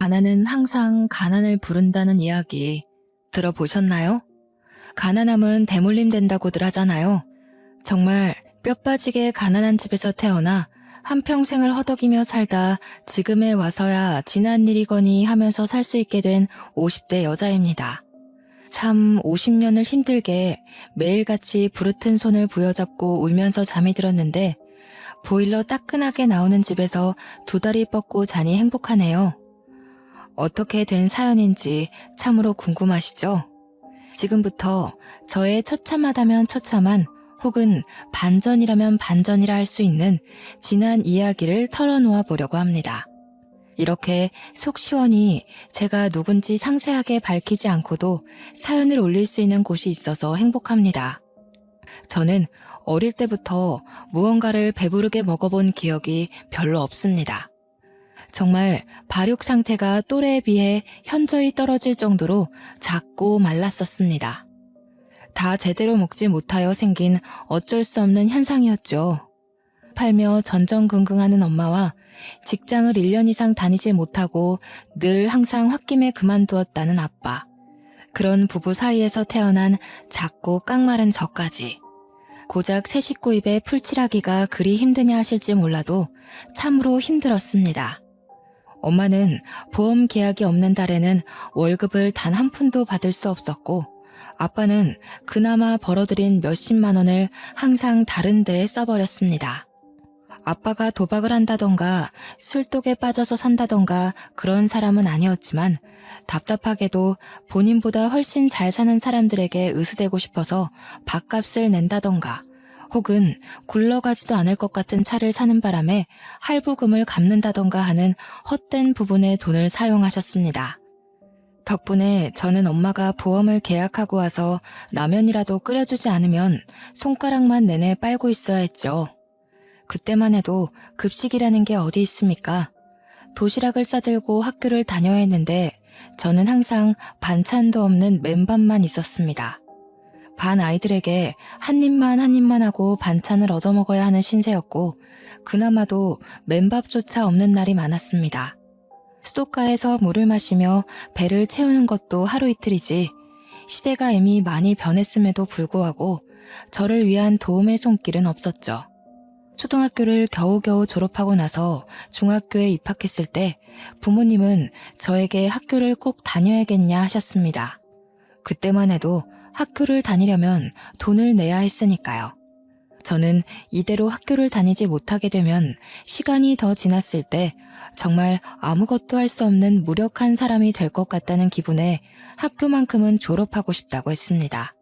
가난은 항상 가난을 부른다는 이야기 들어보셨나요? 가난함은 대물림 된다고들 하잖아요. 정말 뼈 빠지게 가난한 집에서 태어나 한평생을 허덕이며 살다 지금에 와서야 지난 일이거니 하면서 살 수 있게 된 50대 여자입니다. 참 50년을 힘들게 매일같이 부르튼 손을 부여잡고 울면서 잠이 들었는데 보일러 따끈하게 나오는 집에서 두 다리 뻗고 자니 행복하네요. 어떻게 된 사연인지 참으로 궁금하시죠? 지금부터 저의 처참하다면 처참한 혹은 반전이라면 반전이라 할 수 있는 지난 이야기를 털어놓아 보려고 합니다. 이렇게 속 시원히 제가 누군지 상세하게 밝히지 않고도 사연을 올릴 수 있는 곳이 있어서 행복합니다. 저는 어릴 때부터 무언가를 배부르게 먹어본 기억이 별로 없습니다. 정말 발육 상태가 또래에 비해 현저히 떨어질 정도로 작고 말랐었습니다. 다 제대로 먹지 못하여 생긴 어쩔 수 없는 현상이었죠. 팔며 전전긍긍하는 엄마와 직장을 1년 이상 다니지 못하고 늘 항상 홧김에 그만두었다는 아빠. 그런 부부 사이에서 태어난 작고 깡마른 저까지. 고작 새 식구 입에 풀칠하기가 그리 힘드냐 하실지 몰라도 참으로 힘들었습니다. 엄마는 보험 계약이 없는 달에는 월급을 단 한 푼도 받을 수 없었고 아빠는 그나마 벌어들인 몇십만 원을 항상 다른 데에 써버렸습니다. 아빠가 도박을 한다던가 술독에 빠져서 산다던가 그런 사람은 아니었지만 답답하게도 본인보다 훨씬 잘 사는 사람들에게 으스대고 싶어서 밥값을 낸다던가 혹은 굴러가지도 않을 것 같은 차를 사는 바람에 할부금을 갚는다던가 하는 헛된 부분에 돈을 사용하셨습니다. 덕분에 저는 엄마가 보험을 계약하고 와서 라면이라도 끓여주지 않으면 손가락만 내내 빨고 있어야 했죠. 그때만 해도 급식이라는 게 어디 있습니까? 도시락을 싸들고 학교를 다녀야 했는데 저는 항상 반찬도 없는 맨밥만 있었습니다. 반 아이들에게 한 입만 하고 반찬을 얻어먹어야 하는 신세였고 그나마도 맨밥조차 없는 날이 많았습니다. 수도가에서 물을 마시며 배를 채우는 것도 하루 이틀이지 시대가 이미 많이 변했음에도 불구하고 저를 위한 도움의 손길은 없었죠. 초등학교를 겨우겨우 졸업하고 나서 중학교에 입학했을 때 부모님은 저에게 학교를 꼭 다녀야겠냐 하셨습니다. 그때만 해도 학교를 다니려면 돈을 내야 했으니까요. 저는 이대로 학교를 다니지 못하게 되면 시간이 더 지났을 때 정말 아무것도 할 수 없는 무력한 사람이 될 것 같다는 기분에 학교만큼은 졸업하고 싶다고 했습니다.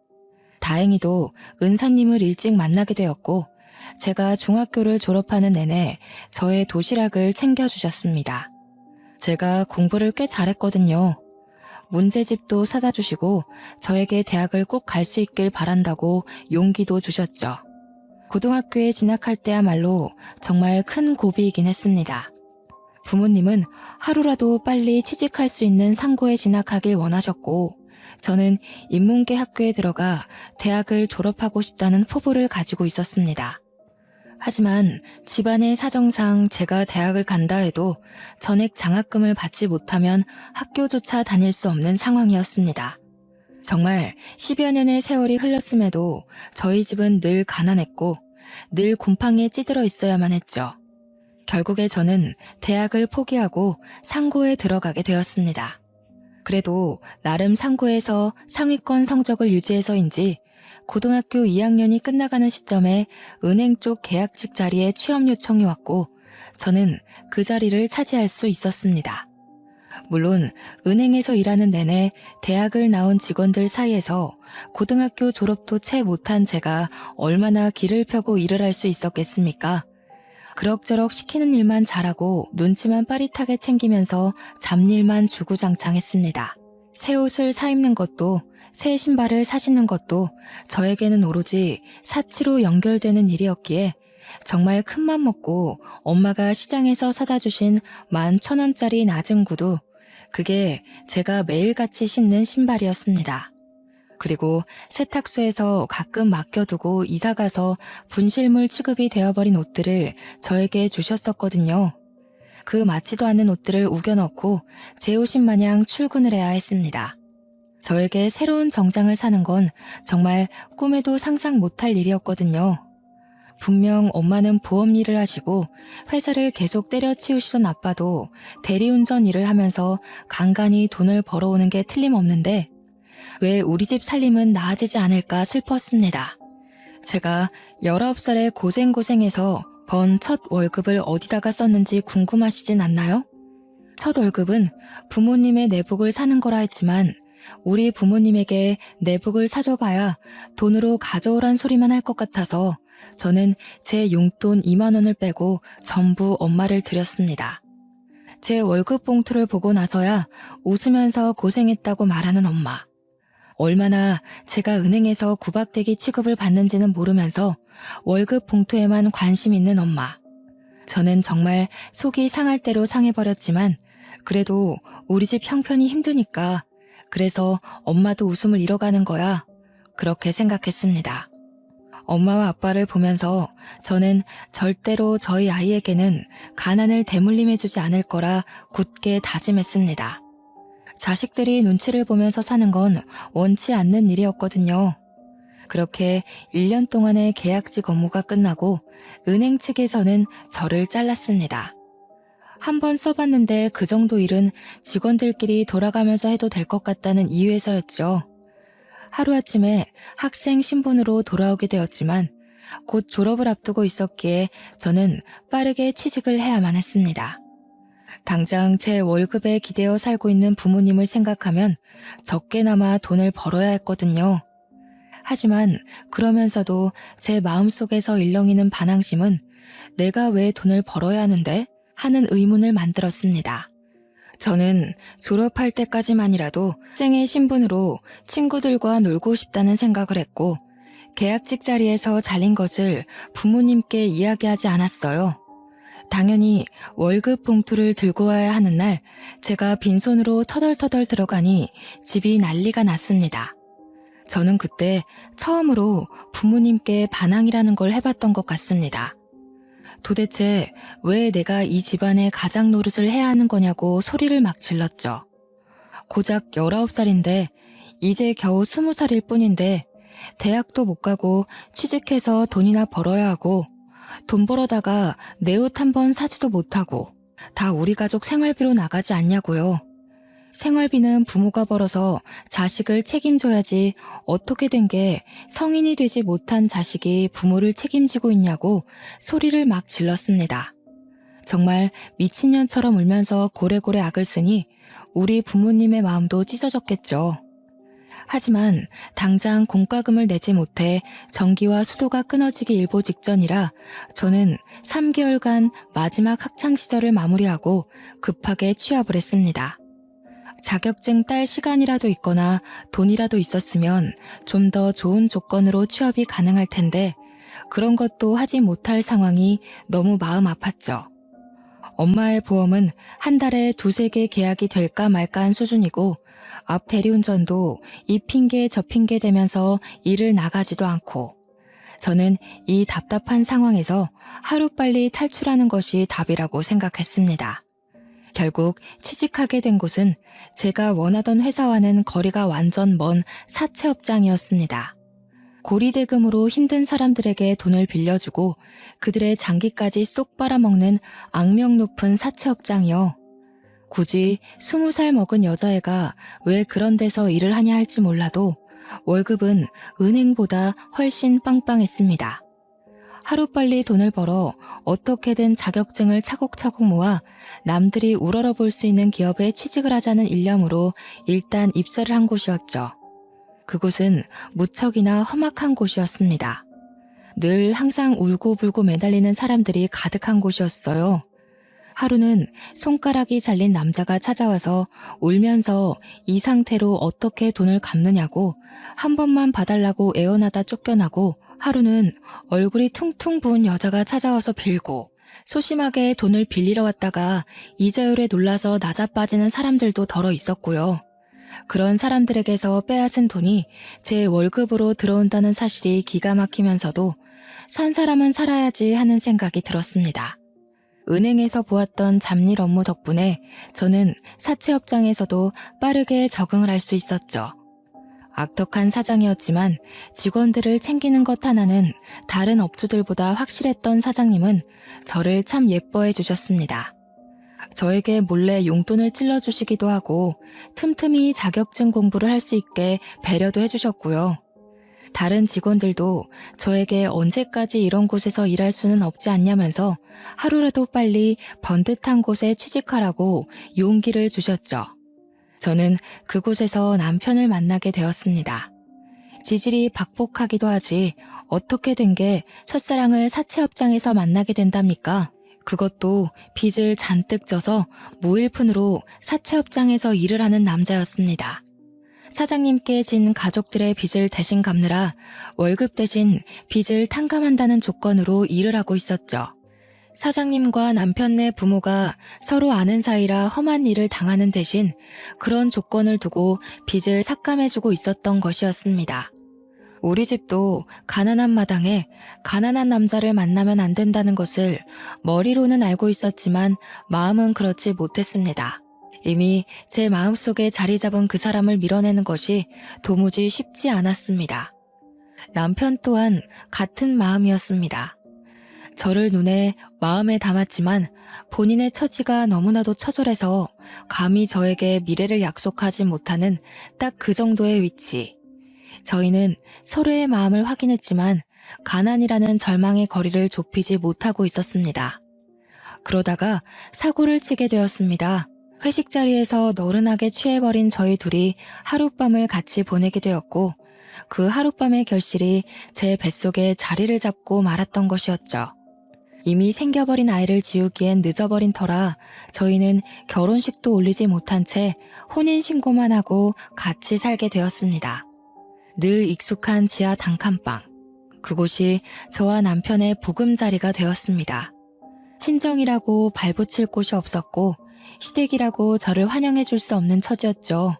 다행히도 은사님을 일찍 만나게 되었고 제가 중학교를 졸업하는 내내 저의 도시락을 챙겨주셨습니다. 제가 공부를 꽤 잘했거든요. 문제집도 사다 주시고 저에게 대학을 꼭 갈 수 있길 바란다고 용기도 주셨죠. 고등학교에 진학할 때야말로 정말 큰 고비이긴 했습니다. 부모님은 하루라도 빨리 취직할 수 있는 상고에 진학하길 원하셨고 저는 인문계 학교에 들어가 대학을 졸업하고 싶다는 포부를 가지고 있었습니다. 하지만 집안의 사정상 제가 대학을 간다 해도 전액 장학금을 받지 못하면 학교조차 다닐 수 없는 상황이었습니다. 정말 10여 년의 세월이 흘렀음에도 저희 집은 늘 가난했고 늘 곰팡이에 찌들어 있어야만 했죠. 결국에 저는 대학을 포기하고 상고에 들어가게 되었습니다. 그래도 나름 상고에서 상위권 성적을 유지해서인지 고등학교 2학년이 끝나가는 시점에 은행 쪽 계약직 자리에 취업 요청이 왔고 저는 그 자리를 차지할 수 있었습니다. 물론 은행에서 일하는 내내 대학을 나온 직원들 사이에서 고등학교 졸업도 채 못한 제가 얼마나 길을 펴고 일을 할 수 있었겠습니까? 그럭저럭 시키는 일만 잘하고 눈치만 빠릿하게 챙기면서 잡일만 주구장창했습니다. 새 옷을 사 입는 것도 새 신발을 사시는 것도 저에게는 오로지 사치로 연결되는 일이었기에 정말 큰맘 먹고 엄마가 시장에서 사다 주신 11,000원짜리 낮은 구두, 그게 제가 매일같이 신는 신발이었습니다. 그리고 세탁소에서 가끔 맡겨두고 이사가서 분실물 취급이 되어버린 옷들을 저에게 주셨었거든요. 그 맞지도 않는 옷들을 우겨넣고 제 옷인 마냥 출근을 해야 했습니다. 저에게 새로운 정장을 사는 건 정말 꿈에도 상상 못할 일이었거든요. 분명 엄마는 보험 일을 하시고 회사를 계속 때려치우시던 아빠도 대리운전 일을 하면서 간간히 돈을 벌어오는 게 틀림없는데 왜 우리 집 살림은 나아지지 않을까 슬펐습니다. 제가 19살에 고생해서 번 첫 월급을 어디다가 썼는지 궁금하시진 않나요? 첫 월급은 부모님의 내복을 사는 거라 했지만 우리 부모님에게 내복을 사줘봐야 돈으로 가져오란 소리만 할 것 같아서 저는 제 용돈 2만 원을 빼고 전부 엄마를 드렸습니다. 제 월급 봉투를 보고 나서야 웃으면서 고생했다고 말하는 엄마. 얼마나 제가 은행에서 구박대기 취급을 받는지는 모르면서 월급 봉투에만 관심 있는 엄마. 저는 정말 속이 상할 대로 상해버렸지만 그래도 우리 집 형편이 힘드니까 그래서 엄마도 웃음을 잃어가는 거야. 그렇게 생각했습니다. 엄마와 아빠를 보면서 저는 절대로 저희 아이에게는 가난을 대물림해주지 않을 거라 굳게 다짐했습니다. 자식들이 눈치를 보면서 사는 건 원치 않는 일이었거든요. 그렇게 1년 동안의 계약직 업무가 끝나고 은행 측에서는 저를 잘랐습니다. 한번 써봤는데 그 정도 일은 직원들끼리 돌아가면서 해도 될 것 같다는 이유에서였죠. 하루아침에 학생 신분으로 돌아오게 되었지만 곧 졸업을 앞두고 있었기에 저는 빠르게 취직을 해야만 했습니다. 당장 제 월급에 기대어 살고 있는 부모님을 생각하면 적게나마 돈을 벌어야 했거든요. 하지만 그러면서도 제 마음속에서 일렁이는 반항심은 내가 왜 돈을 벌어야 하는데? 하는 의문을 만들었습니다. 저는 졸업할 때까지만이라도 학생의 신분으로 친구들과 놀고 싶다는 생각을 했고 계약직 자리에서 잘린 것을 부모님께 이야기하지 않았어요. 당연히 월급 봉투를 들고 와야 하는 날 제가 빈손으로 터덜터덜 들어가니 집이 난리가 났습니다. 저는 그때 처음으로 부모님께 반항이라는 걸 해봤던 것 같습니다. 도대체 왜 내가 이 집안의 가장 노릇을 해야 하는 거냐고 소리를 막 질렀죠. 고작 19살인데 이제 겨우 20살일 뿐인데 대학도 못 가고 취직해서 돈이나 벌어야 하고 돈 벌어다가 내 옷 한 번 사지도 못하고 다 우리 가족 생활비로 나가지 않냐고요. 생활비는 부모가 벌어서 자식을 책임져야지 어떻게 된 게 성인이 되지 못한 자식이 부모를 책임지고 있냐고 소리를 막 질렀습니다. 정말 미친년처럼 울면서 고래고래 악을 쓰니 우리 부모님의 마음도 찢어졌겠죠. 하지만 당장 공과금을 내지 못해 전기와 수도가 끊어지기 일보 직전이라 저는 3개월간 마지막 학창시절을 마무리하고 급하게 취업을 했습니다. 자격증 딸 시간이라도 있거나 돈이라도 있었으면 좀 더 좋은 조건으로 취업이 가능할 텐데 그런 것도 하지 못할 상황이 너무 마음 아팠죠. 엄마의 보험은 한 달에 2-3개 계약이 될까 말까한 수준이고 앞 대리운전도 이 핑계 저 핑계 대면서 일을 나가지도 않고 저는 이 답답한 상황에서 하루빨리 탈출하는 것이 답이라고 생각했습니다. 결국 취직하게 된 곳은 제가 원하던 회사와는 거리가 완전 먼 사채업장이었습니다. 고리대금으로 힘든 사람들에게 돈을 빌려주고 그들의 장기까지 쏙 빨아먹는 악명 높은 사채업장이요. 굳이 20살 먹은 여자애가 왜 그런 데서 일을 하냐 할지 몰라도 월급은 은행보다 훨씬 빵빵했습니다. 하루빨리 돈을 벌어 어떻게든 자격증을 차곡차곡 모아 남들이 우러러볼 수 있는 기업에 취직을 하자는 일념으로 일단 입사를 한 곳이었죠. 그곳은 무척이나 험악한 곳이었습니다. 늘 항상 울고불고 매달리는 사람들이 가득한 곳이었어요. 하루는 손가락이 잘린 남자가 찾아와서 울면서 이 상태로 어떻게 돈을 갚느냐고 한 번만 봐달라고 애원하다 쫓겨나고 하루는 얼굴이 퉁퉁 부은 여자가 찾아와서 빌고 소심하게 돈을 빌리러 왔다가 이자율에 놀라서 나자빠지는 사람들도 덜어 있었고요. 그런 사람들에게서 빼앗은 돈이 제 월급으로 들어온다는 사실이 기가 막히면서도 산 사람은 살아야지 하는 생각이 들었습니다. 은행에서 보았던 잡일 업무 덕분에 저는 사채업장에서도 빠르게 적응을 할 수 있었죠. 악덕한 사장이었지만 직원들을 챙기는 것 하나는 다른 업주들보다 확실했던 사장님은 저를 참 예뻐해 주셨습니다. 저에게 몰래 용돈을 찔러주시기도 하고 틈틈이 자격증 공부를 할 수 있게 배려도 해주셨고요. 다른 직원들도 저에게 언제까지 이런 곳에서 일할 수는 없지 않냐면서 하루라도 빨리 번듯한 곳에 취직하라고 용기를 주셨죠. 저는 그곳에서 남편을 만나게 되었습니다. 지질이 박복하기도 하지 어떻게 된 게 첫사랑을 사채업장에서 만나게 된답니까? 그것도 빚을 잔뜩 져서 무일푼으로 사채업장에서 일을 하는 남자였습니다. 사장님께 진 가족들의 빚을 대신 갚느라 월급 대신 빚을 탕감한다는 조건으로 일을 하고 있었죠. 사장님과 남편네 부모가 서로 아는 사이라 험한 일을 당하는 대신 그런 조건을 두고 빚을 삭감해주고 있었던 것이었습니다. 우리 집도 가난한 마당에 가난한 남자를 만나면 안 된다는 것을 머리로는 알고 있었지만 마음은 그렇지 못했습니다. 이미 제 마음속에 자리 잡은 그 사람을 밀어내는 것이 도무지 쉽지 않았습니다. 남편 또한 같은 마음이었습니다. 저를 눈에 마음에 담았지만 본인의 처지가 너무나도 처절해서 감히 저에게 미래를 약속하지 못하는 딱 그 정도의 위치. 저희는 서로의 마음을 확인했지만 가난이라는 절망의 거리를 좁히지 못하고 있었습니다. 그러다가 사고를 치게 되었습니다. 회식 자리에서 너른하게 취해버린 저희 둘이 하룻밤을 같이 보내게 되었고 그 하룻밤의 결실이 제 뱃속에 자리를 잡고 말았던 것이었죠. 이미 생겨버린 아이를 지우기엔 늦어버린 터라 저희는 결혼식도 올리지 못한 채 혼인신고만 하고 같이 살게 되었습니다. 늘 익숙한 지하 단칸방. 그곳이 저와 남편의 보금자리가 되었습니다. 친정이라고 발붙일 곳이 없었고 시댁이라고 저를 환영해 줄 수 없는 처지였죠.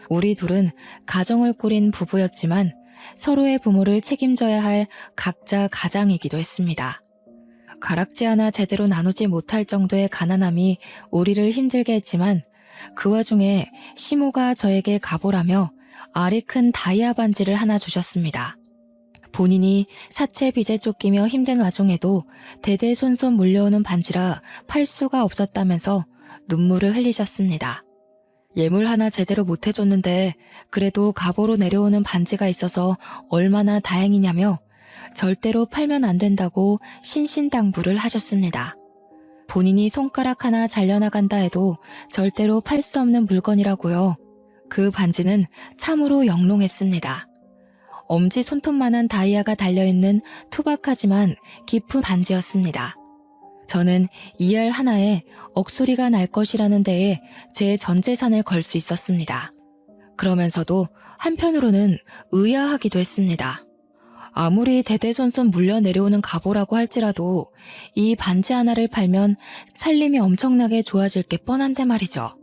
우리 둘은 가정을 꾸린 부부였지만 서로의 부모를 책임져야 할 각자 가장이기도 했습니다. 가락지 하나 제대로 나누지 못할 정도의 가난함이 우리를 힘들게 했지만 그 와중에 시모가 저에게 가보라며 알이 큰 다이아 반지를 하나 주셨습니다. 본인이 사채 빚에 쫓기며 힘든 와중에도 대대손손 물려오는 반지라 팔 수가 없었다면서 눈물을 흘리셨습니다. 예물 하나 제대로 못 해줬는데 그래도 갑오로 내려오는 반지가 있어서 얼마나 다행이냐며 절대로 팔면 안 된다고 신신당부를 하셨습니다. 본인이 손가락 하나 잘려나간다 해도 절대로 팔 수 없는 물건이라고요. 그 반지는 참으로 영롱했습니다. 엄지 손톱만한 다이아가 달려있는 투박하지만 깊은 반지였습니다. 저는 이 알 하나에 억소리가 날 것이라는 데에 제 전 재산을 걸 수 있었습니다. 그러면서도 한편으로는 의아하기도 했습니다. 아무리 대대손손 물려 내려오는 갑오라고 할지라도 이 반지 하나를 팔면 살림이 엄청나게 좋아질 게 뻔한데 말이죠.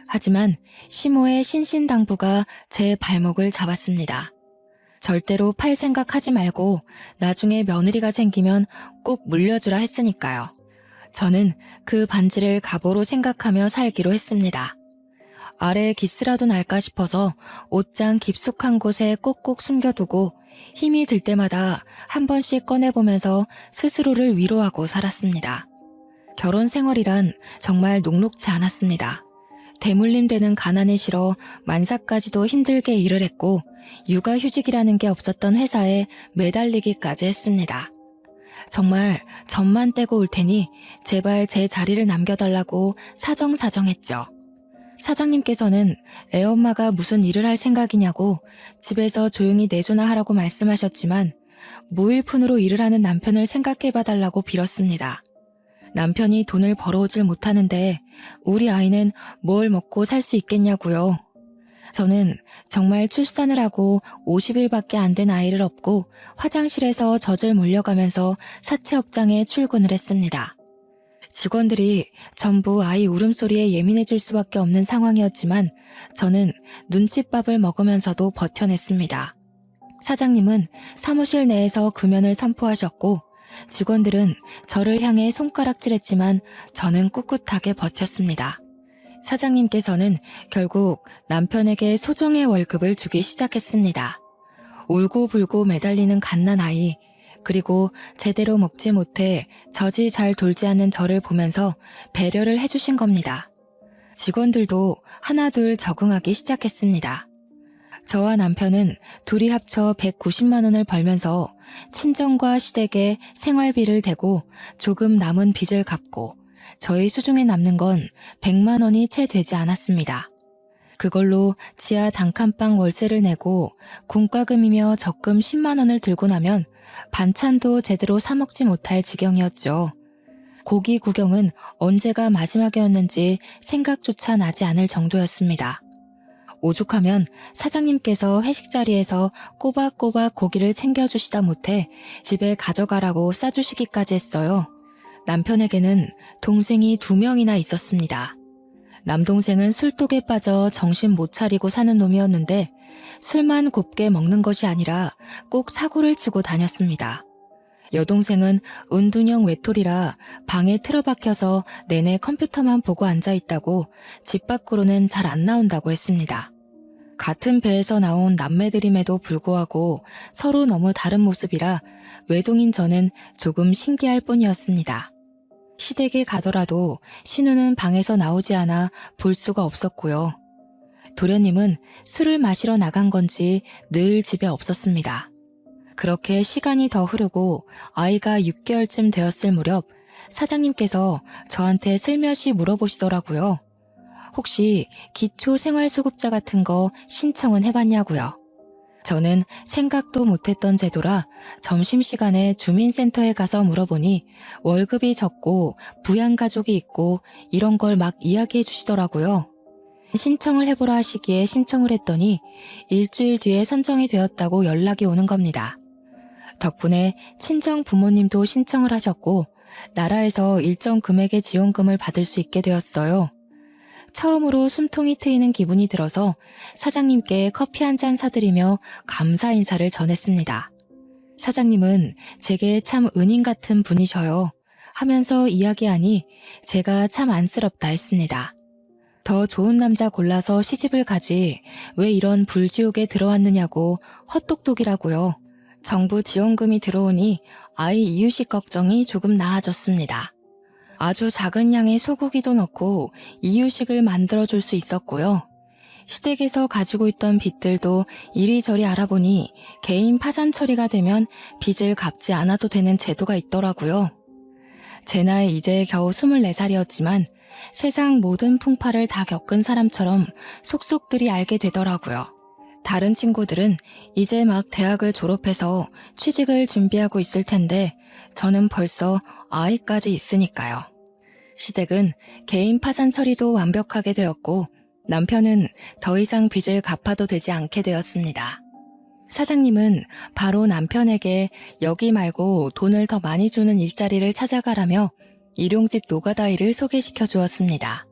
하지만 시모의 신신당부가 제 발목을 잡았습니다. 절대로 팔 생각하지 말고 나중에 며느리가 생기면 꼭 물려주라 했으니까요. 저는 그 반지를 갑오로 생각하며 살기로 했습니다. 아래에 기스라도 날까 싶어서 옷장 깊숙한 곳에 꼭꼭 숨겨두고 힘이 들 때마다 한 번씩 꺼내보면서 스스로를 위로하고 살았습니다. 결혼 생활이란 정말 녹록지 않았습니다. 대물림 되는 가난에 싫어 만사까지도 힘들게 일을 했고 육아휴직이라는 게 없었던 회사에 매달리기까지 했습니다. 정말 점만 떼고 올 테니 제발 제 자리를 남겨달라고 사정사정했죠. 사장님께서는 애엄마가 무슨 일을 할 생각이냐고 집에서 조용히 내조나 하라고 말씀하셨지만 무일푼으로 일을 하는 남편을 생각해봐달라고 빌었습니다. 남편이 돈을 벌어오질 못하는데 우리 아이는 뭘 먹고 살 수 있겠냐고요. 저는 정말 출산을 하고 50일밖에 안 된 아이를 업고 화장실에서 젖을 물려가면서 사채업장에 출근을 했습니다. 직원들이 전부 아이 울음소리에 예민해질 수밖에 없는 상황이었지만 저는 눈칫밥을 먹으면서도 버텨냈습니다. 사장님은 사무실 내에서 금연을 선포하셨고 직원들은 저를 향해 손가락질했지만 저는 꿋꿋하게 버텼습니다. 사장님께서는 결국 남편에게 소정의 월급을 주기 시작했습니다. 울고불고 매달리는 갓난아이, 그리고 제대로 먹지 못해 젖이 잘 돌지 않는 저를 보면서 배려를 해주신 겁니다. 직원들도 하나둘 적응하기 시작했습니다. 저와 남편은 둘이 합쳐 190만 원을 벌면서 친정과 시댁에 생활비를 대고 조금 남은 빚을 갚고 저희 수중에 남는 건 100만 원이 채 되지 않았습니다. 그걸로 지하 단칸방 월세를 내고 공과금이며 적금 10만 원을 들고 나면 반찬도 제대로 사 먹지 못할 지경이었죠. 고기 구경은 언제가 마지막이었는지 생각조차 나지 않을 정도였습니다. 오죽하면 사장님께서 회식 자리에서 꼬박꼬박 고기를 챙겨주시다 못해 집에 가져가라고 싸주시기까지 했어요. 남편에게는 동생이 2명이나 있었습니다. 남동생은 술독에 빠져 정신 못 차리고 사는 놈이었는데 술만 곱게 먹는 것이 아니라 꼭 사고를 치고 다녔습니다. 여동생은 은둔형 외톨이라 방에 틀어박혀서 내내 컴퓨터만 보고 앉아있다고 집 밖으로는 잘 안 나온다고 했습니다. 같은 배에서 나온 남매들임에도 불구하고 서로 너무 다른 모습이라 외동인 저는 조금 신기할 뿐이었습니다. 시댁에 가더라도 신우는 방에서 나오지 않아 볼 수가 없었고요. 도련님은 술을 마시러 나간 건지 늘 집에 없었습니다. 그렇게 시간이 더 흐르고 아이가 6개월쯤 되었을 무렵 사장님께서 저한테 슬며시 물어보시더라고요. 혹시 기초생활수급자 같은 거 신청은 해봤냐고요. 저는 생각도 못했던 제도라 점심시간에 주민센터에 가서 물어보니 월급이 적고 부양가족이 있고 이런 걸 막 이야기해 주시더라고요. 신청을 해보라 하시기에 신청을 했더니 일주일 뒤에 선정이 되었다고 연락이 오는 겁니다. 덕분에 친정 부모님도 신청을 하셨고 나라에서 일정 금액의 지원금을 받을 수 있게 되었어요. 처음으로 숨통이 트이는 기분이 들어서 사장님께 커피 한 잔 사드리며 감사 인사를 전했습니다. 사장님은 제게 참 은인 같은 분이셔요. 하면서 이야기하니 제가 참 안쓰럽다 했습니다. 더 좋은 남자 골라서 시집을 가지 왜 이런 불지옥에 들어왔느냐고 헛똑똑이라고요. 정부 지원금이 들어오니 아이 이유식 걱정이 조금 나아졌습니다. 아주 작은 양의 소고기도 넣고 이유식을 만들어줄 수 있었고요. 시댁에서 가지고 있던 빚들도 이리저리 알아보니 개인 파산 처리가 되면 빚을 갚지 않아도 되는 제도가 있더라고요. 제 나이 이제 겨우 24살이었지만 세상 모든 풍파를 다 겪은 사람처럼 속속들이 알게 되더라고요. 다른 친구들은 이제 막 대학을 졸업해서 취직을 준비하고 있을 텐데 저는 벌써 아이까지 있으니까요. 시댁은 개인 파산 처리도 완벽하게 되었고 남편은 더 이상 빚을 갚아도 되지 않게 되었습니다. 사장님은 바로 남편에게 여기 말고 돈을 더 많이 주는 일자리를 찾아가라며 일용직 노가다 일을 소개시켜 주었습니다.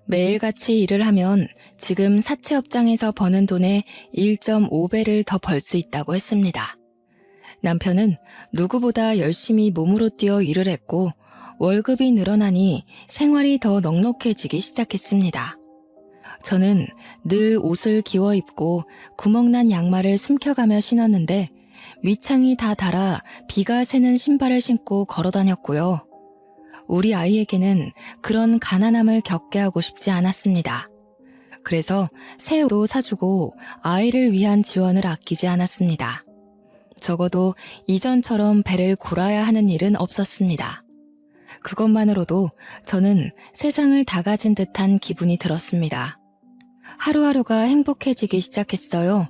매일같이 일을 하면 지금 사채업장에서 버는 돈의 1.5배를 더 벌 수 있다고 했습니다. 남편은 누구보다 열심히 몸으로 뛰어 일을 했고 월급이 늘어나니 생활이 더 넉넉해지기 시작했습니다. 저는 늘 옷을 기워 입고 구멍난 양말을 숨겨가며 신었는데 밑창이 다 닳아 비가 새는 신발을 신고 걸어 다녔고요. 우리 아이에게는 그런 가난함을 겪게 하고 싶지 않았습니다. 그래서 새 옷도 사주고 아이를 위한 지원을 아끼지 않았습니다. 적어도 이전처럼 배를 골아야 하는 일은 없었습니다. 그것만으로도 저는 세상을 다 가진 듯한 기분이 들었습니다. 하루하루가 행복해지기 시작했어요.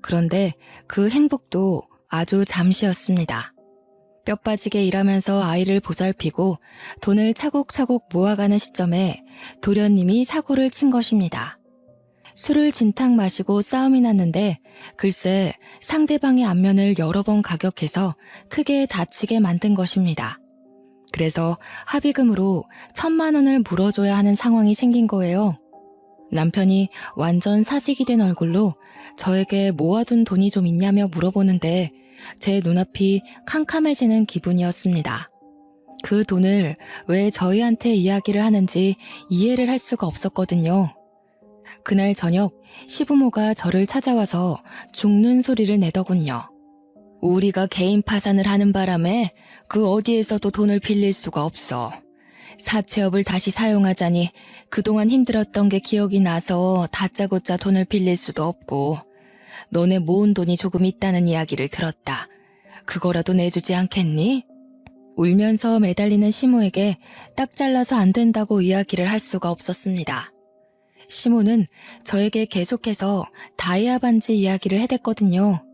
그런데 그 행복도 아주 잠시였습니다. 뼈 빠지게 일하면서 아이를 보살피고 돈을 차곡차곡 모아가는 시점에 도련님이 사고를 친 것입니다. 술을 진탕 마시고 싸움이 났는데 글쎄 상대방의 안면을 여러 번 가격해서 크게 다치게 만든 것입니다. 그래서 합의금으로 1,000만 원을 물어줘야 하는 상황이 생긴 거예요. 남편이 완전 사직이 된 얼굴로 저에게 모아둔 돈이 좀 있냐며 물어보는데 제 눈앞이 캄캄해지는 기분이었습니다. 그 돈을 왜 저희한테 이야기를 하는지 이해를 할 수가 없었거든요. 그날 저녁 시부모가 저를 찾아와서 죽는 소리를 내더군요. 우리가 개인 파산을 하는 바람에 그 어디에서도 돈을 빌릴 수가 없어. 사채업을 다시 사용하자니 그동안 힘들었던 게 기억이 나서 다짜고짜 돈을 빌릴 수도 없고 너네 모은 돈이 조금 있다는 이야기를 들었다. 그거라도 내주지 않겠니? 울면서 매달리는 시모에게 딱 잘라서 안 된다고 이야기를 할 수가 없었습니다. 시모는 저에게 계속해서 다이아 반지 이야기를 해댔거든요.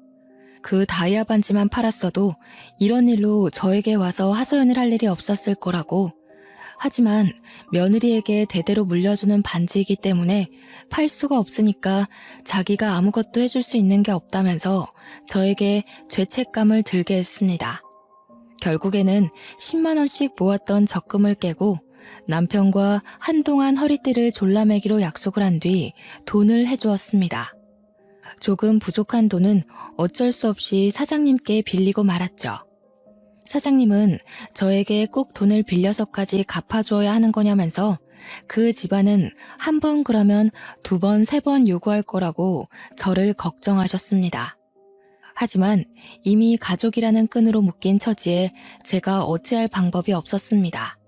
그 다이아 반지만 팔았어도 이런 일로 저에게 와서 하소연을 할 일이 없었을 거라고. 하지만 며느리에게 대대로 물려주는 반지이기 때문에 팔 수가 없으니까 자기가 아무것도 해줄 수 있는 게 없다면서 저에게 죄책감을 들게 했습니다. 결국에는 10만 원씩 모았던 적금을 깨고 남편과 한동안 허리띠를 졸라매기로 약속을 한 뒤 돈을 해주었습니다. 조금 부족한 돈은 어쩔 수 없이 사장님께 빌리고 말았죠. 사장님은 저에게 꼭 돈을 빌려서까지 갚아주어야 하는 거냐면서 그 집안은 한 번 그러면 2번, 3번 요구할 거라고 저를 걱정하셨습니다. 하지만 이미 가족이라는 끈으로 묶인 처지에 제가 어찌할 방법이 없었습니다.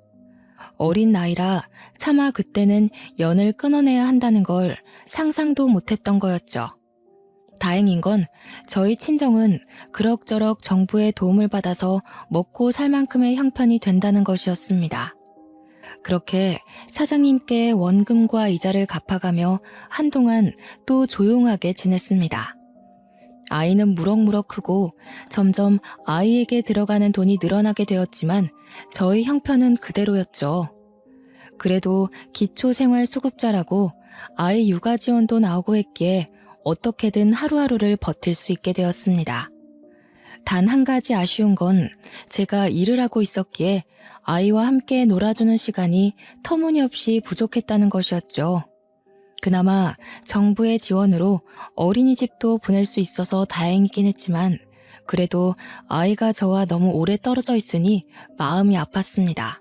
어린 나이라 차마 그때는 연을 끊어내야 한다는 걸 상상도 못했던 거였죠. 다행인 건 저희 친정은 그럭저럭 정부의 도움을 받아서 먹고 살 만큼의 형편이 된다는 것이었습니다. 그렇게 사장님께 원금과 이자를 갚아가며 한동안 또 조용하게 지냈습니다. 아이는 무럭무럭 크고 점점 아이에게 들어가는 돈이 늘어나게 되었지만 저희 형편은 그대로였죠. 그래도 기초생활수급자라고 아이 육아 지원도 나오고 했기에 어떻게든 하루하루를 버틸 수 있게 되었습니다. 단 한 가지 아쉬운 건 제가 일을 하고 있었기에 아이와 함께 놀아주는 시간이 터무니없이 부족했다는 것이었죠. 그나마 정부의 지원으로 어린이집도 보낼 수 있어서 다행이긴 했지만 그래도 아이가 저와 너무 오래 떨어져 있으니 마음이 아팠습니다.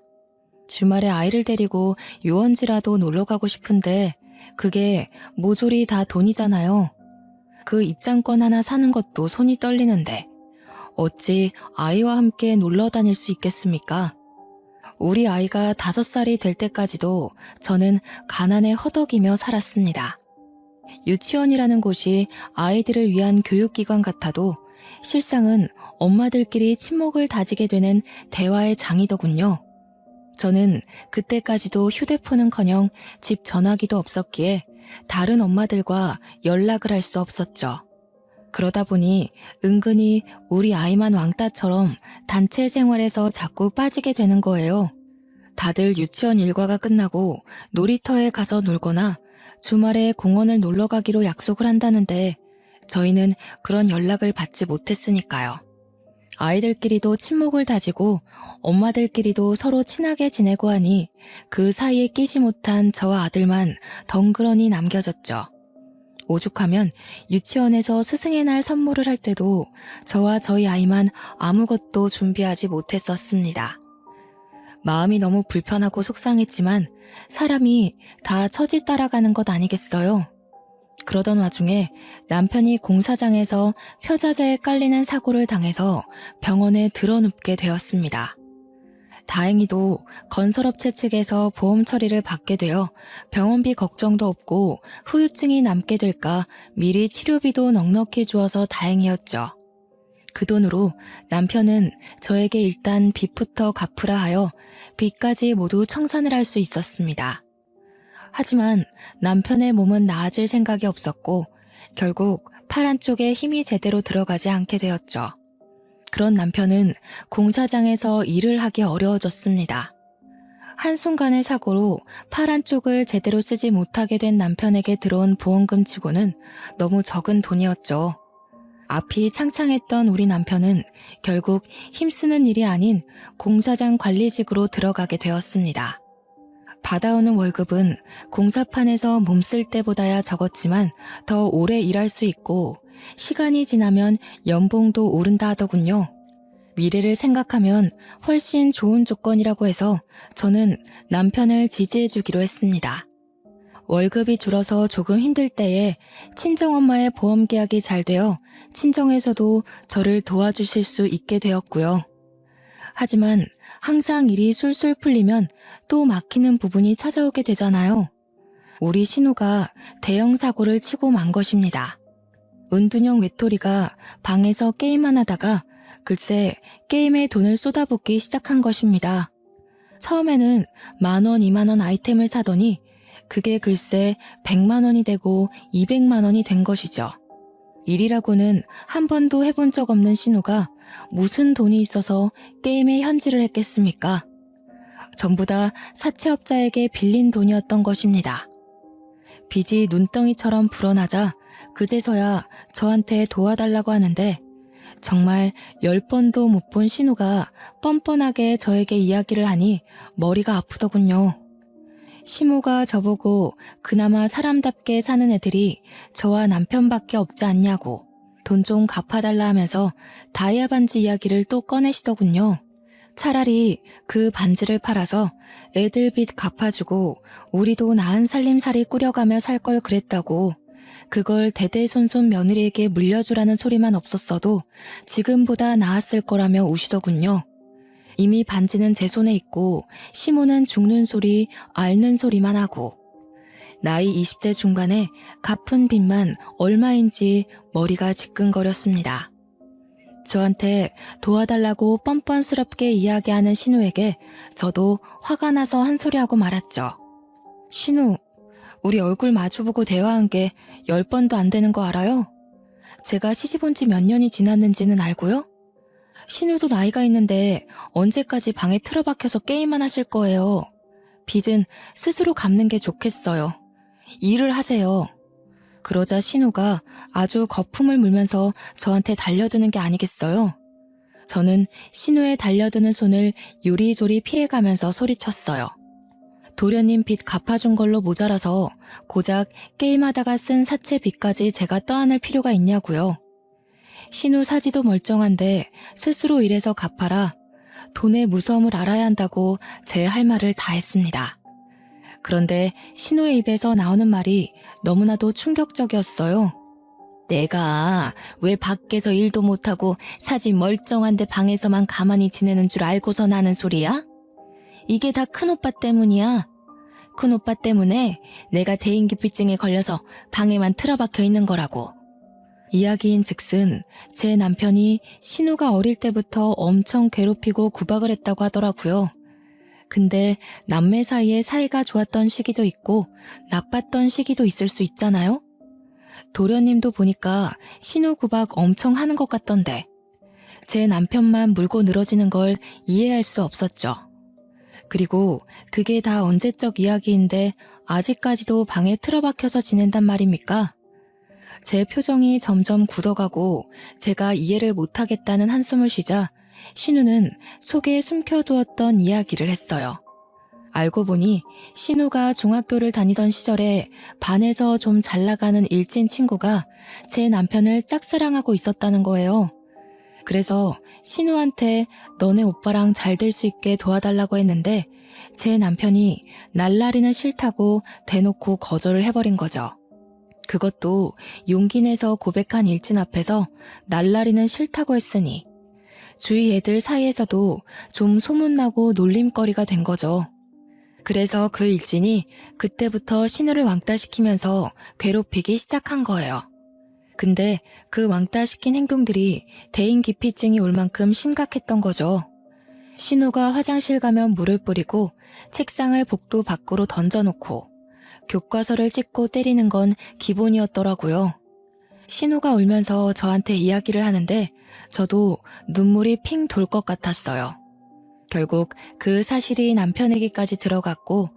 주말에 아이를 데리고 유원지라도 놀러 가고 싶은데 그게 모조리 다 돈이잖아요. 그 입장권 하나 사는 것도 손이 떨리는데 어찌 아이와 함께 놀러 다닐 수 있겠습니까? 우리 아이가 5살이 될 때까지도 저는 가난에 허덕이며 살았습니다. 유치원이라는 곳이 아이들을 위한 교육기관 같아도 실상은 엄마들끼리 친목을 다지게 되는 대화의 장이더군요. 저는 그때까지도 휴대폰은커녕 집 전화기도 없었기에 다른 엄마들과 연락을 할 수 없었죠. 그러다 보니 은근히 우리 아이만 왕따처럼 단체 생활에서 자꾸 빠지게 되는 거예요. 다들 유치원 일과가 끝나고 놀이터에 가서 놀거나 주말에 공원을 놀러 가기로 약속을 한다는데 저희는 그런 연락을 받지 못했으니까요. 아이들끼리도 친목을 다지고 엄마들끼리도 서로 친하게 지내고 하니 그 사이에 끼지 못한 저와 아들만 덩그러니 남겨졌죠. 오죽하면 유치원에서 스승의 날 선물을 할 때도 저와 저희 아이만 아무것도 준비하지 못했었습니다. 마음이 너무 불편하고 속상했지만 사람이 다 처지 따라가는 것 아니겠어요? 그러던 와중에 남편이 공사장에서 표자재에 깔리는 사고를 당해서 병원에 드러눕게 되었습니다. 다행히도 건설업체 측에서 보험 처리를 받게 되어 병원비 걱정도 없고 후유증이 남게 될까 미리 치료비도 넉넉히 주어서 다행이었죠. 그 돈으로 남편은 저에게 일단 빚부터 갚으라 하여 빚까지 모두 청산을 할 수 있었습니다. 하지만 남편의 몸은 나아질 생각이 없었고 결국 팔 한쪽에 힘이 제대로 들어가지 않게 되었죠. 그런 남편은 공사장에서 일을 하기 어려워졌습니다. 한순간의 사고로 팔 한쪽을 제대로 쓰지 못하게 된 남편에게 들어온 보험금 치고는 너무 적은 돈이었죠. 앞이 창창했던 우리 남편은 결국 힘쓰는 일이 아닌 공사장 관리직으로 들어가게 되었습니다. 받아오는 월급은 공사판에서 몸쓸 때보다야 적었지만 더 오래 일할 수 있고 시간이 지나면 연봉도 오른다 하더군요. 미래를 생각하면 훨씬 좋은 조건이라고 해서 저는 남편을 지지해주기로 했습니다. 월급이 줄어서 조금 힘들 때에 친정엄마의 보험 계약이 잘 되어 친정에서도 저를 도와주실 수 있게 되었고요. 하지만 항상 일이 술술 풀리면 또 막히는 부분이 찾아오게 되잖아요. 우리 신우가 대형 사고를 치고 만 것입니다. 은둔형 외톨이가 방에서 게임만 하다가 글쎄 게임에 돈을 쏟아붓기 시작한 것입니다. 처음에는 10,000원, 20,000원 아이템을 사더니 그게 글쎄 100만 원이 되고 200만 원이 된 것이죠. 일이라고는 한 번도 해본 적 없는 신우가 무슨 돈이 있어서 게임에 현질을 했겠습니까? 전부 다 사채업자에게 빌린 돈이었던 것입니다. 빚이 눈덩이처럼 불어나자 그제서야 저한테 도와달라고 하는데 정말 10번도 못 본 신우가 뻔뻔하게 저에게 이야기를 하니 머리가 아프더군요. 시모가 저보고 그나마 사람답게 사는 애들이 저와 남편밖에 없지 않냐고 돈 좀 갚아달라 하면서 다이아 반지 이야기를 또 꺼내시더군요. 차라리 그 반지를 팔아서 애들 빚 갚아주고 우리도 나은 살림살이 꾸려가며 살 걸 그랬다고 그걸 대대손손 며느리에게 물려주라는 소리만 없었어도 지금보다 나았을 거라며 우시더군요. 이미 반지는 제 손에 있고 시모는 죽는 소리, 앓는 소리만 하고 나이 20대 중반에 갚은 빚만 얼마인지 머리가 지끈거렸습니다. 저한테 도와달라고 뻔뻔스럽게 이야기하는 신우에게 저도 화가 나서 한 소리하고 말았죠. 신우, 우리 얼굴 마주보고 대화한 게 10번도 안 되는 거 알아요? 제가 시집 온 지 몇 년이 지났는지는 알고요? 신우도 나이가 있는데 언제까지 방에 틀어박혀서 게임만 하실 거예요. 빚은 스스로 갚는 게 좋겠어요. 일을 하세요. 그러자 신우가 아주 거품을 물면서 저한테 달려드는 게 아니겠어요? 저는 신우의 달려드는 손을 요리조리 피해가면서 소리쳤어요. 도련님 빚 갚아준 걸로 모자라서 고작 게임하다가 쓴 사채 빚까지 제가 떠안을 필요가 있냐고요. 신우 사지도 멀쩡한데 스스로 일해서 갚아라. 돈의 무서움을 알아야 한다고 제 할 말을 다 했습니다. 그런데 신우의 입에서 나오는 말이 너무나도 충격적이었어요. 내가 왜 밖에서 일도 못하고 사지 멀쩡한데 방에서만 가만히 지내는 줄 알고서 나는 소리야? 이게 다 큰오빠 때문이야. 큰오빠 때문에 내가 대인기피증에 걸려서 방에만 틀어박혀 있는 거라고. 이야기인 즉슨 제 남편이 신우가 어릴 때부터 엄청 괴롭히고 구박을 했다고 하더라고요. 근데 남매 사이에 사이가 좋았던 시기도 있고 나빴던 시기도 있을 수 있잖아요? 도련님도 보니까 신우 구박 엄청 하는 것 같던데 제 남편만 물고 늘어지는 걸 이해할 수 없었죠. 그리고 그게 다 언제적 이야기인데 아직까지도 방에 틀어박혀서 지낸단 말입니까? 제 표정이 점점 굳어가고 제가 이해를 못하겠다는 한숨을 쉬자 신우는 속에 숨겨두었던 이야기를 했어요. 알고 보니 신우가 중학교를 다니던 시절에 반에서 좀 잘 나가는 일진 친구가 제 남편을 짝사랑하고 있었다는 거예요. 그래서 신우한테 너네 오빠랑 잘 될 수 있게 도와달라고 했는데 제 남편이 날라리는 싫다고 대놓고 거절을 해버린 거죠. 그것도 용기 내서 고백한 일진 앞에서 날라리는 싫다고 했으니 주위 애들 사이에서도 좀 소문나고 놀림거리가 된 거죠. 그래서 그 일진이 그때부터 신우를 왕따시키면서 괴롭히기 시작한 거예요. 근데 그 왕따시킨 행동들이 대인기피증이 올 만큼 심각했던 거죠. 신우가 화장실 가면 물을 뿌리고 책상을 복도 밖으로 던져놓고 교과서를 찍고 때리는 건 기본이었더라고요. 신우가 울면서 저한테 이야기를 하는데 저도 눈물이 핑 돌 것 같았어요. 결국 그 사실이 남편에게까지 들어갔고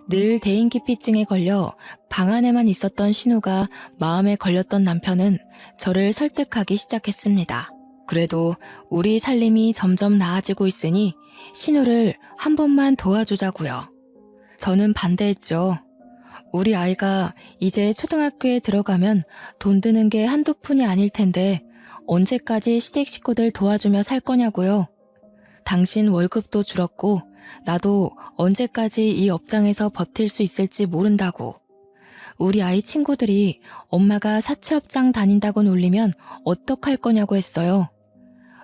늘 대인기피증에 걸려 방 안에만 있었던 신우가 마음에 걸렸던 남편은 저를 설득하기 시작했습니다. 그래도 우리 살림이 점점 나아지고 있으니 신우를 한 번만 도와주자고요. 저는 반대했죠. 우리 아이가 이제 초등학교에 들어가면 돈 드는 게 한두 푼이 아닐 텐데 언제까지 시댁 식구들 도와주며 살 거냐고요. 당신 월급도 줄었고 나도 언제까지 이 업장에서 버틸 수 있을지 모른다고. 우리 아이 친구들이 엄마가 사채업장 다닌다고 놀리면 어떡할 거냐고 했어요.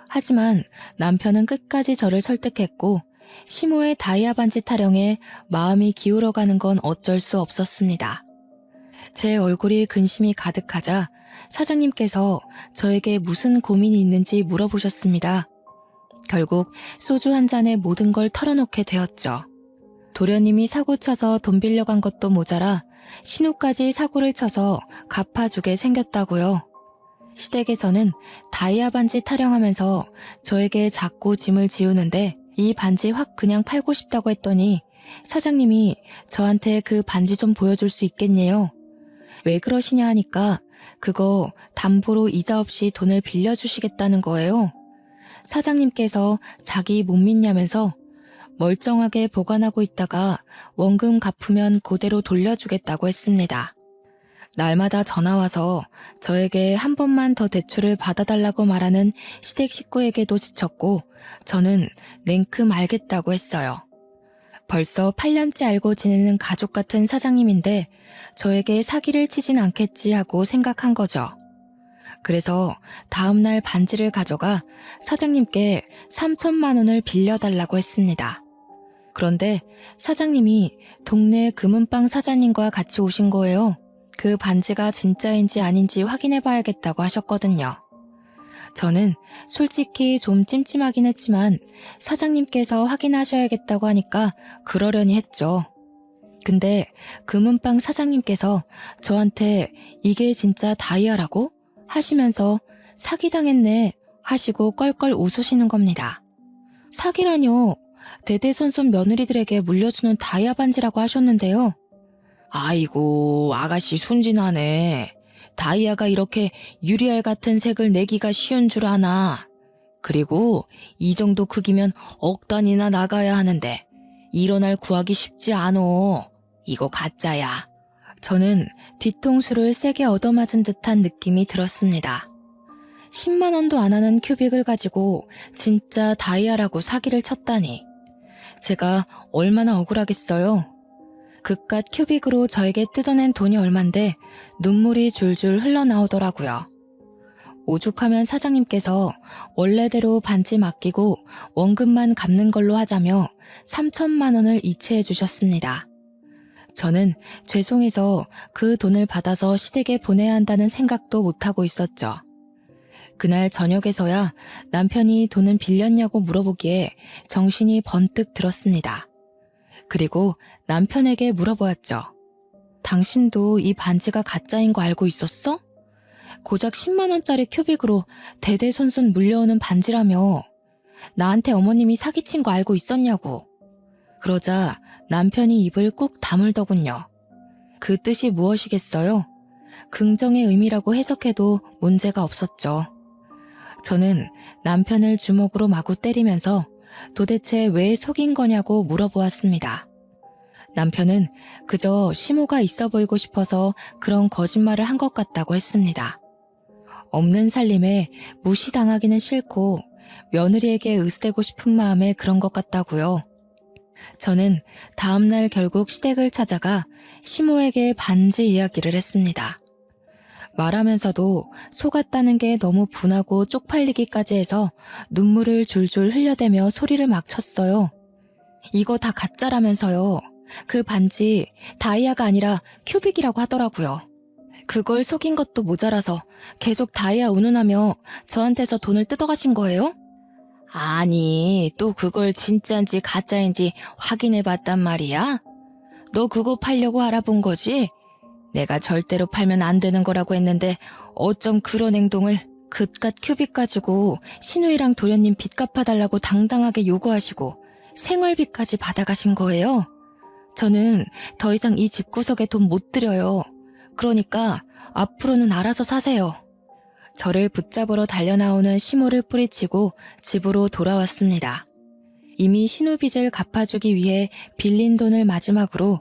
하지만 남편은 끝까지 저를 설득했고 시모의 다이아 반지 타령에 마음이 기울어가는 건 어쩔 수 없었습니다. 제 얼굴이 근심이 가득하자 사장님께서 저에게 무슨 고민이 있는지 물어보셨습니다. 결국 소주 한 잔에 모든 걸 털어놓게 되었죠. 도련님이 사고 쳐서 돈 빌려간 것도 모자라 신우까지 사고를 쳐서 갚아주게 생겼다고요. 시댁에서는 다이아 반지 타령하면서 저에게 자꾸 짐을 지우는데 이 반지 확 그냥 팔고 싶다고 했더니 사장님이 저한테 그 반지 좀 보여줄 수 있겠네요. 왜 그러시냐 하니까 그거 담보로 이자 없이 돈을 빌려주시겠다는 거예요. 사장님께서 자기 못 믿냐면서 멀쩡하게 보관하고 있다가 원금 갚으면 그대로 돌려주겠다고 했습니다. 날마다 전화와서 저에게 한 번만 더 대출을 받아달라고 말하는 시댁 식구에게도 지쳤고 저는 냉큼 알겠다고 했어요. 벌써 8년째 알고 지내는 가족 같은 사장님인데 저에게 사기를 치진 않겠지 하고 생각한 거죠. 그래서 다음날 반지를 가져가 사장님께 3천만 원을 빌려달라고 했습니다. 그런데 사장님이 동네 금은방 사장님과 같이 오신 거예요. 그 반지가 진짜인지 아닌지 확인해봐야겠다고 하셨거든요. 저는 솔직히 좀 찜찜하긴 했지만 사장님께서 확인하셔야겠다고 하니까 그러려니 했죠. 근데 금은방 사장님께서 저한테 이게 진짜 다이아라고? 하시면서 사기당했네 하시고 껄껄 웃으시는 겁니다. 사기라뇨. 대대손손 며느리들에게 물려주는 다이아 반지라고 하셨는데요. 아이고 아가씨 순진하네. 다이아가 이렇게 유리알 같은 색을 내기가 쉬운 줄 아나. 그리고 이 정도 크기면 억 단위나 나가야 하는데 이런 알 구하기 쉽지 않어. 이거 가짜야. 저는 뒤통수를 세게 얻어맞은 듯한 느낌이 들었습니다. 10만 원도 안 하는 큐빅을 가지고 진짜 다이아라고 사기를 쳤다니. 제가 얼마나 억울하겠어요. 그깟 큐빅으로 저에게 뜯어낸 돈이 얼만데 눈물이 줄줄 흘러나오더라고요. 오죽하면 사장님께서 원래대로 반지 맡기고 원금만 갚는 걸로 하자며 3천만 원을 이체해 주셨습니다. 저는 죄송해서 그 돈을 받아서 시댁에 보내야 한다는 생각도 못하고 있었죠. 그날 저녁에서야 남편이 돈은 빌렸냐고 물어보기에 정신이 번뜩 들었습니다. 그리고 남편에게 물어보았죠. 당신도 이 반지가 가짜인 거 알고 있었어? 고작 10만 원짜리 큐빅으로 대대손손 물려오는 반지라며. 나한테 어머님이 사기친 거 알고 있었냐고. 그러자 남편이 입을 꾹 다물더군요. 그 뜻이 무엇이겠어요? 긍정의 의미라고 해석해도 문제가 없었죠. 저는 남편을 주먹으로 마구 때리면서 도대체 왜 속인 거냐고 물어보았습니다. 남편은 그저 시모가 있어 보이고 싶어서 그런 거짓말을 한 것 같다고 했습니다. 없는 살림에 무시당하기는 싫고 며느리에게 의스대고 싶은 마음에 그런 것 같다고요. 저는 다음날 결국 시댁을 찾아가 시모에게 반지 이야기를 했습니다. 말하면서도 속았다는 게 너무 분하고 쪽팔리기까지 해서 눈물을 줄줄 흘려대며 소리를 막 쳤어요. 이거 다 가짜라면서요. 그 반지 다이아가 아니라 큐빅이라고 하더라고요. 그걸 속인 것도 모자라서 계속 다이아 운운하며 저한테서 돈을 뜯어가신 거예요? 아니, 또 그걸 진짜인지 가짜인지 확인해봤단 말이야? 너 그거 팔려고 알아본 거지? 내가 절대로 팔면 안 되는 거라고 했는데 어쩜 그런 행동을. 그깟 큐빅 가지고 신우이랑 도련님 빚 갚아달라고 당당하게 요구하시고 생활비까지 받아가신 거예요. 저는 더 이상 이 집구석에 돈 못 들여요. 그러니까 앞으로는 알아서 사세요. 저를 붙잡으러 달려나오는 시모를 뿌리치고 집으로 돌아왔습니다. 이미 신우 빚을 갚아주기 위해 빌린 돈을 마지막으로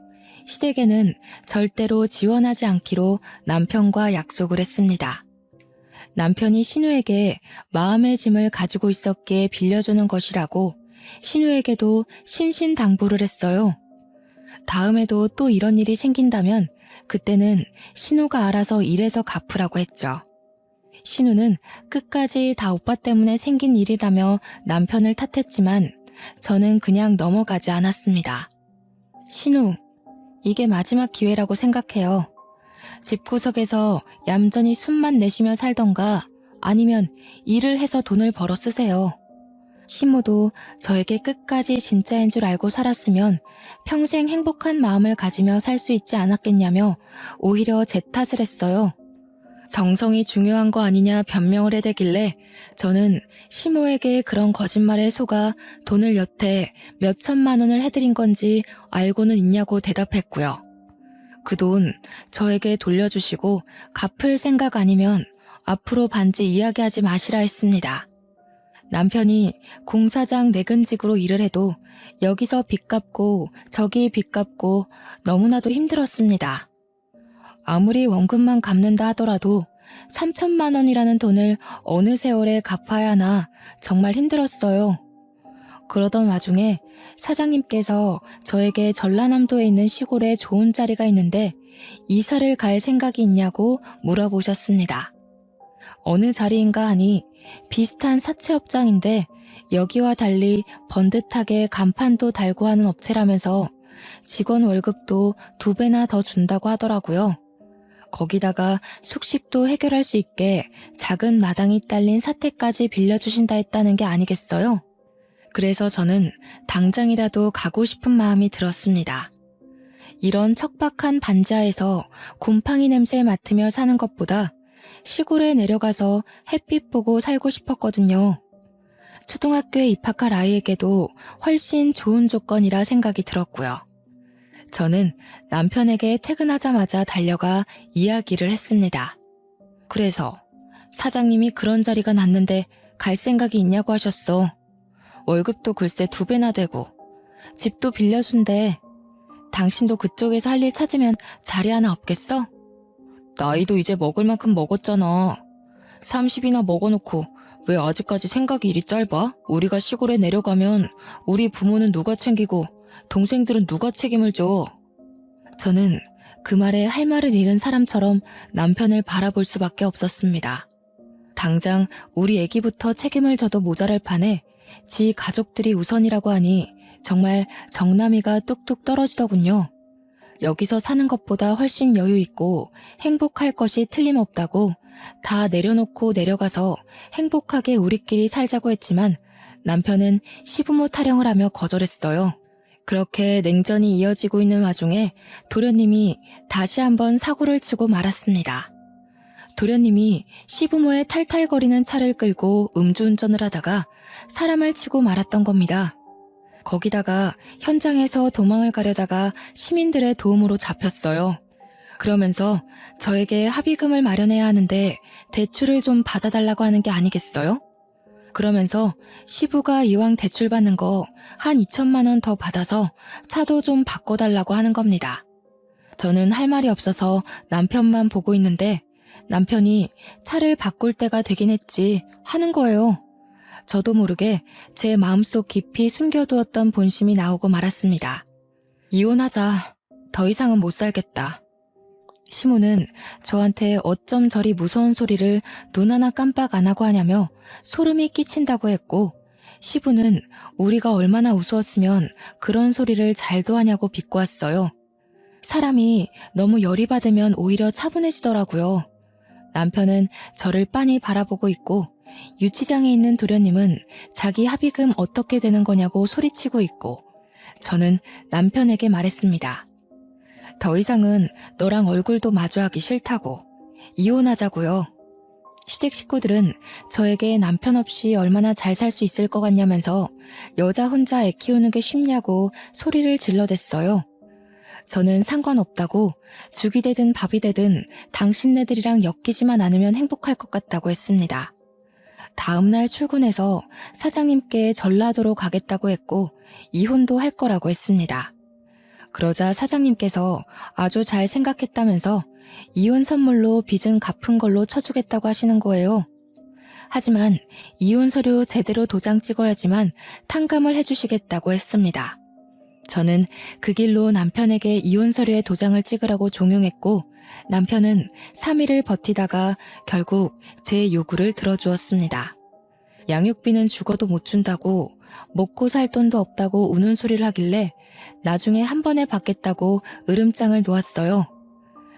시댁에는 절대로 지원하지 않기로 남편과 약속을 했습니다. 남편이 신우에게 마음의 짐을 가지고 있었기에 빌려주는 것이라고 신우에게도 신신당부를 했어요. 다음에도 또 이런 일이 생긴다면 그때는 신우가 알아서 일해서 갚으라고 했죠. 신우는 끝까지 다 오빠 때문에 생긴 일이라며 남편을 탓했지만 저는 그냥 넘어가지 않았습니다. 신우, 이게 마지막 기회라고 생각해요. 집구석에서 얌전히 숨만 내쉬며 살던가 아니면 일을 해서 돈을 벌어 쓰세요. 시모도 저에게 끝까지 진짜인 줄 알고 살았으면 평생 행복한 마음을 가지며 살 수 있지 않았겠냐며 오히려 제 탓을 했어요. 정성이 중요한 거 아니냐 변명을 해대길래 저는 시모에게 그런 거짓말에 속아 돈을 여태 몇 천만 원을 해드린 건지 알고는 있냐고 대답했고요. 그 돈 저에게 돌려주시고 갚을 생각 아니면 앞으로 반지 이야기하지 마시라 했습니다. 남편이 공사장 내근직으로 일을 해도 여기서 빚 갚고 저기 빚 갚고 너무나도 힘들었습니다. 아무리 원금만 갚는다 하더라도 3천만 원이라는 돈을 어느 세월에 갚아야 하나 정말 힘들었어요. 그러던 와중에 사장님께서 저에게 전라남도에 있는 시골에 좋은 자리가 있는데 이사를 갈 생각이 있냐고 물어보셨습니다. 어느 자리인가 하니 비슷한 사채업장인데 여기와 달리 번듯하게 간판도 달고 하는 업체라면서 직원 월급도 2배나 더 준다고 하더라고요. 거기다가 숙식도 해결할 수 있게 작은 마당이 딸린 사택까지 빌려주신다 했다는 게 아니겠어요? 그래서 저는 당장이라도 가고 싶은 마음이 들었습니다. 이런 척박한 반지하에서 곰팡이 냄새 맡으며 사는 것보다 시골에 내려가서 햇빛 보고 살고 싶었거든요. 초등학교에 입학할 아이에게도 훨씬 좋은 조건이라 생각이 들었고요. 저는 남편에게 퇴근하자마자 달려가 이야기를 했습니다. 그래서 사장님이 그런 자리가 났는데 갈 생각이 있냐고 하셨어. 월급도 글쎄 2배나 되고 집도 빌려준대. 당신도 그쪽에서 할 일 찾으면 자리 하나 없겠어? 나이도 이제 먹을 만큼 먹었잖아. 30이나 먹어놓고 왜 아직까지 생각이 이리 짧아? 우리가 시골에 내려가면 우리 부모는 누가 챙기고 동생들은 누가 책임을 져? 저는 그 말에 할 말을 잃은 사람처럼 남편을 바라볼 수밖에 없었습니다. 당장 우리 애기부터 책임을 져도 모자랄 판에 지 가족들이 우선이라고 하니 정말 정남이가 뚝뚝 떨어지더군요. 여기서 사는 것보다 훨씬 여유 있고 행복할 것이 틀림없다고 다 내려놓고 내려가서 행복하게 우리끼리 살자고 했지만 남편은 시부모 타령을 하며 거절했어요. 그렇게 냉전이 이어지고 있는 와중에 도련님이 다시 한번 사고를 치고 말았습니다. 도련님이 시부모의 탈탈거리는 차를 끌고 음주운전을 하다가 사람을 치고 말았던 겁니다. 거기다가 현장에서 도망을 가려다가 시민들의 도움으로 잡혔어요. 그러면서 저에게 합의금을 마련해야 하는데 대출을 좀 받아달라고 하는 게 아니겠어요? 그러면서 시부가 이왕 대출 받는 거 한 2천만 원 더 받아서 차도 좀 바꿔달라고 하는 겁니다. 저는 할 말이 없어서 남편만 보고 있는데 남편이 차를 바꿀 때가 되긴 했지 하는 거예요. 저도 모르게 제 마음속 깊이 숨겨두었던 본심이 나오고 말았습니다. 이혼하자. 더 이상은 못 살겠다. 시모는 저한테 어쩜 저리 무서운 소리를 눈 하나 깜빡 안 하고 하냐며 소름이 끼친다고 했고 시부는 우리가 얼마나 우스웠으면 그런 소리를 잘도 하냐고 비꼬았어요. 사람이 너무 열이 받으면 오히려 차분해지더라고요. 남편은 저를 빤히 바라보고 있고 유치장에 있는 도련님은 자기 합의금 어떻게 되는 거냐고 소리치고 있고 저는 남편에게 말했습니다. 더 이상은 너랑 얼굴도 마주하기 싫다고. 이혼하자고요. 시댁 식구들은 저에게 남편 없이 얼마나 잘 살 수 있을 것 같냐면서 여자 혼자 애 키우는 게 쉽냐고 소리를 질러댔어요. 저는 상관없다고 죽이 되든 밥이 되든 당신네들이랑 엮이지만 않으면 행복할 것 같다고 했습니다. 다음날 출근해서 사장님께 전라도로 가겠다고 했고 이혼도 할 거라고 했습니다. 그러자 사장님께서 아주 잘 생각했다면서 이혼 선물로 빚은 갚은 걸로 쳐주겠다고 하시는 거예요. 하지만 이혼 서류 제대로 도장 찍어야지만 탕감을 해주시겠다고 했습니다. 저는 그 길로 남편에게 이혼 서류에 도장을 찍으라고 종용했고 남편은 3일을 버티다가 결국 제 요구를 들어주었습니다. 양육비는 죽어도 못 준다고 먹고 살 돈도 없다고 우는 소리를 하길래 나중에 한 번에 받겠다고 으름장을 놓았어요.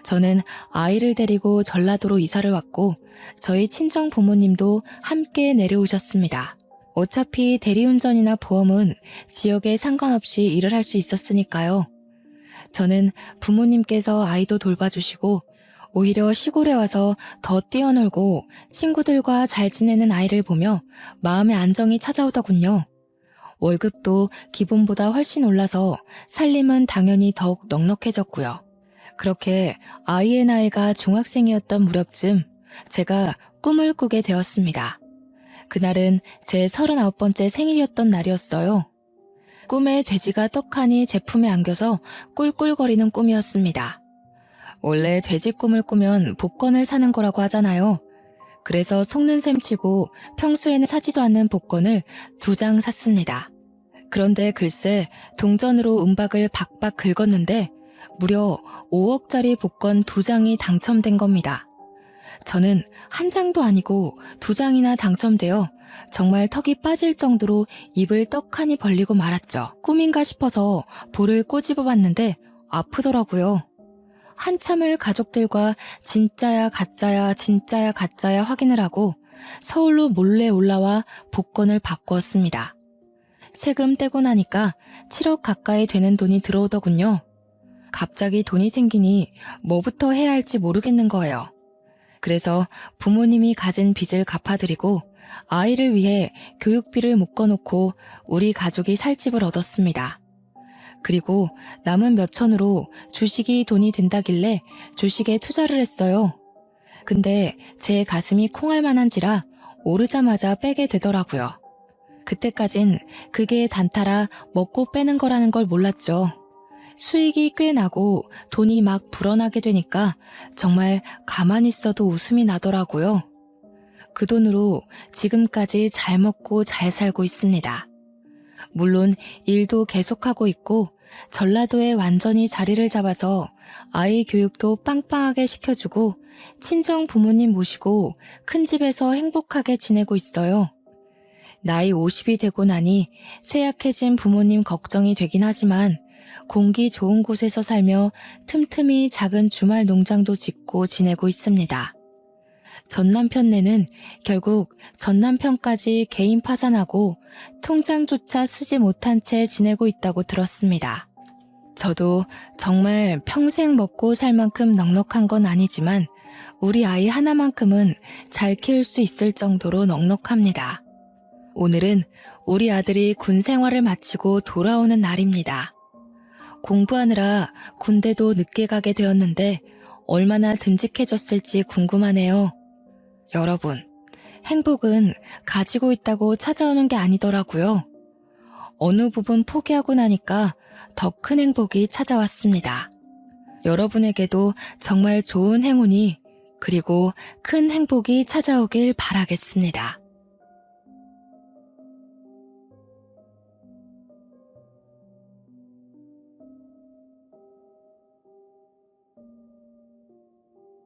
저는 아이를 데리고 전라도로 이사를 왔고 저희 친정 부모님도 함께 내려오셨습니다. 어차피 대리운전이나 보험은 지역에 상관없이 일을 할 수 있었으니까요. 저는 부모님께서 아이도 돌봐주시고 오히려 시골에 와서 더 뛰어놀고 친구들과 잘 지내는 아이를 보며 마음의 안정이 찾아오더군요. 월급도 기본보다 훨씬 올라서 살림은 당연히 더욱 넉넉해졌고요. 그렇게 아이의 나이가 중학생이었던 무렵쯤 제가 꿈을 꾸게 되었습니다. 그날은 제 39번째 생일이었던 날이었어요. 꿈에 돼지가 떡하니 제품에 안겨서 꿀꿀거리는 꿈이었습니다. 원래 돼지 꿈을 꾸면 복권을 사는 거라고 하잖아요. 그래서 속는 셈 치고 평소에는 사지도 않는 복권을 2장 샀습니다. 그런데 글쎄 동전으로 은박을 박박 긁었는데 무려 5억짜리 복권 2장이 당첨된 겁니다. 저는 1장도 아니고 2장이나 당첨되어 정말 턱이 빠질 정도로 입을 떡하니 벌리고 말았죠. 꿈인가 싶어서 볼을 꼬집어 봤는데 아프더라고요. 한참을 가족들과 진짜야 가짜야 진짜야 가짜야 확인을 하고 서울로 몰래 올라와 복권을 바꾸었습니다. 세금 떼고 나니까 7억 가까이 되는 돈이 들어오더군요. 갑자기 돈이 생기니 뭐부터 해야 할지 모르겠는 거예요. 그래서 부모님이 가진 빚을 갚아드리고 아이를 위해 교육비를 묶어놓고 우리 가족이 살 집을 얻었습니다. 그리고 남은 몇 천으로 주식이 돈이 된다길래 주식에 투자를 했어요. 근데 제 가슴이 콩알 만한지라 오르자마자 빼게 되더라고요. 그때까진 그게 단타라 먹고 빼는 거라는 걸 몰랐죠. 수익이 꽤 나고 돈이 막 불어나게 되니까 정말 가만히 있어도 웃음이 나더라고요. 그 돈으로 지금까지 잘 먹고 잘 살고 있습니다. 물론 일도 계속하고 있고 전라도에 완전히 자리를 잡아서 아이 교육도 빵빵하게 시켜주고 친정 부모님 모시고 큰 집에서 행복하게 지내고 있어요. 나이 50이 되고 나니 쇠약해진 부모님 걱정이 되긴 하지만 공기 좋은 곳에서 살며 틈틈이 작은 주말 농장도 짓고 지내고 있습니다. 전남편네는 결국 전남편까지 개인 파산하고 통장조차 쓰지 못한 채 지내고 있다고 들었습니다. 저도 정말 평생 먹고 살 만큼 넉넉한 건 아니지만 우리 아이 하나만큼은 잘 키울 수 있을 정도로 넉넉합니다. 오늘은 우리 아들이 군 생활을 마치고 돌아오는 날입니다. 공부하느라 군대도 늦게 가게 되었는데 얼마나 듬직해졌을지 궁금하네요. 여러분, 행복은 가지고 있다고 찾아오는 게 아니더라고요. 어느 부분 포기하고 나니까 더 큰 행복이 찾아왔습니다. 여러분에게도 정말 좋은 행운이 그리고 큰 행복이 찾아오길 바라겠습니다.